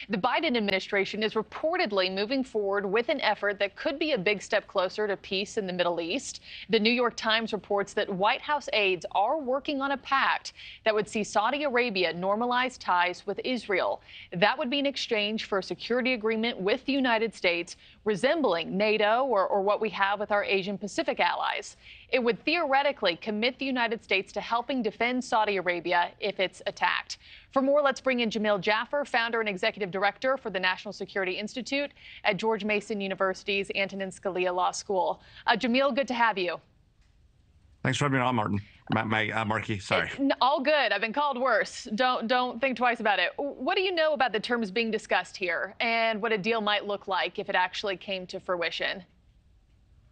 The Biden administration is reportedly moving forward with an effort that could be a big step closer to peace in the Middle East. The New York Times reports that White House aides are working on a pact that would see Saudi Arabia normalize ties with Israel. That would be in exchange for a security agreement with the United States resembling NATO or what we have with our Asian Pacific allies. It would theoretically commit the United States to helping defend Saudi Arabia if it's attacked. For more, let's bring in Jamil Jaffer, founder and executive director for the National Security Institute at George Mason University's Antonin Scalia Law School. Jamil, good to have you. Thanks for having me on, Martin. Markey, sorry. All good. I've been called worse. Don't think twice about it. What do you know about the terms being discussed here and what a deal might look like if it actually came to fruition?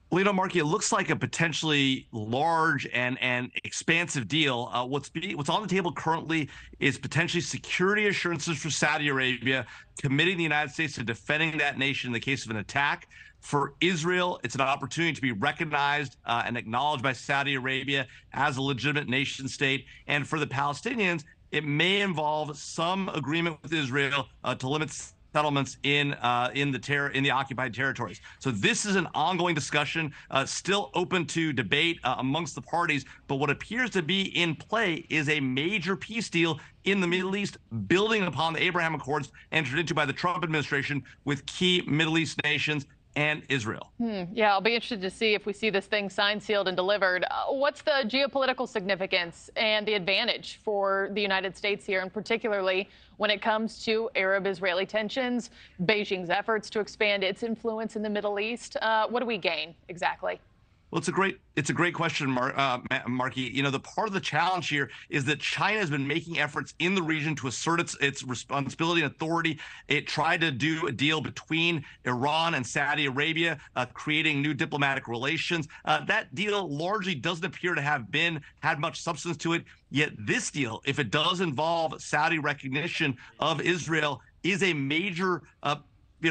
Well, Markey, it looks like a potentially large and expansive deal. What's on the table currently is potentially security assurances for Saudi Arabia, committing the United States to defending that nation in the case of an attack. For Israel, it's an opportunity to be recognized and acknowledged by Saudi Arabia as a legitimate nation state. And for the Palestinians, it may involve some agreement with Israel to limit settlements in the occupied territories. So this is an ongoing discussion, still open to debate amongst the parties. But what appears to be in play is a major peace deal in the Middle East, building upon the Abraham Accords entered into by the Trump administration with key Middle East nations and Israel. Yeah, I'll be interested to see if we see this thing signed, sealed, and delivered. What's the geopolitical significance and the advantage for the United States here, and particularly when it comes to Arab-Israeli tensions, Beijing's efforts to expand its influence in the Middle East? What do we gain exactly? Well, it's a great question, Markey. The part of the challenge here is that China has been making efforts in the region to assert its responsibility and authority. It tried to do a deal between Iran and Saudi Arabia, creating new diplomatic relations. That deal largely doesn't appear to have had much substance to it. Yet this deal, if it does involve Saudi recognition of Israel, is a major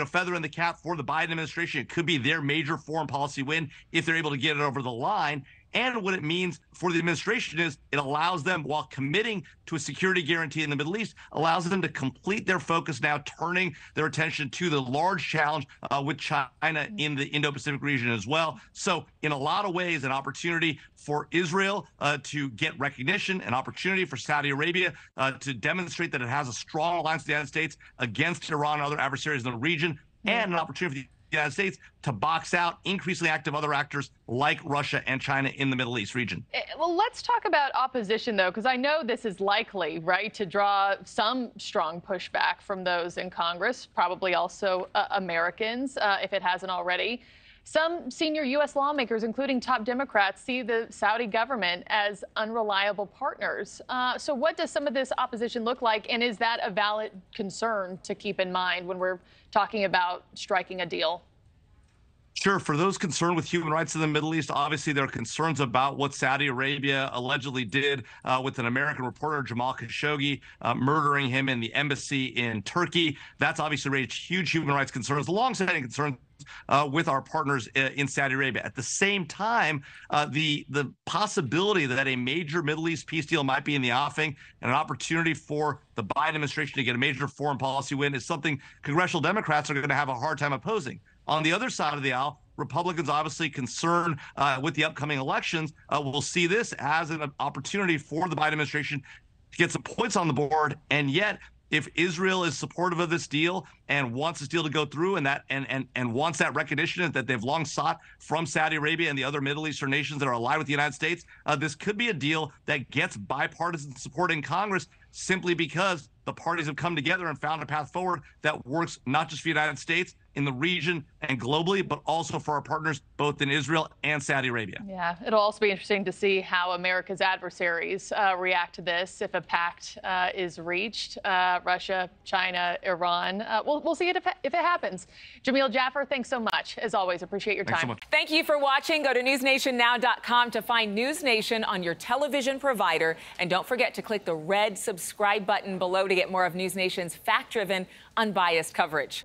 feather in the cap for the Biden administration. It could be their major foreign policy win if they're able to get it over the line. And what it means for the administration is it allows them, while committing to a security guarantee in the Middle East, allows them to complete their focus now, turning their attention to the large challenge with China in the Indo-Pacific region as well. So in a lot of ways, an opportunity for Israel to get recognition, an opportunity for Saudi Arabia to demonstrate that it has a strong alliance with the United States against Iran and other adversaries in the region, and an opportunity for the United States to box out increasingly active other actors like Russia and China in the Middle East region. Well, let's talk about opposition, though, because I know this is likely, right, to draw some strong pushback from those in Congress, probably also Americans, if it hasn't already. Some senior U.S. lawmakers, including top Democrats, see the Saudi government as unreliable partners. So what does some of this opposition look like, and is that a valid concern to keep in mind when we're talking about striking a deal? Sure. For those concerned with human rights in the Middle East, obviously there are concerns about what Saudi Arabia allegedly did with an American reporter, Jamal Khashoggi, murdering him in the embassy in Turkey. That's obviously raised huge human rights concerns, long-standing concerns with our partners in Saudi Arabia. At the same time, the possibility that a major Middle East peace deal might be in the offing and an opportunity for the Biden administration to get a major foreign policy win is something congressional Democrats are going to have a hard time opposing. On the other side of the aisle, Republicans obviously concerned with the upcoming elections will see this as an opportunity for the Biden administration to get some points on the board. And yet, if Israel is supportive of this deal and wants this deal to go through and wants that recognition that they've long sought from Saudi Arabia and the other Middle Eastern nations that are allied with the United States, this could be a deal that gets bipartisan support in Congress simply because the parties have come together and found a path forward that works not just for the United States, in the region and globally, but also for our partners both in Israel and Saudi Arabia. Yeah, it'll also be interesting to see how America's adversaries react to this if a pact is reached. Russia, China, Iran. We'll see it if it happens. Jamil Jaffer, thanks so much. As always, appreciate your time. Thanks so much. Thank you for watching. Go to newsnationnow.com to find News Nation on your television provider. And don't forget to click the red subscribe button below to get more of News Nation's fact-driven, unbiased coverage.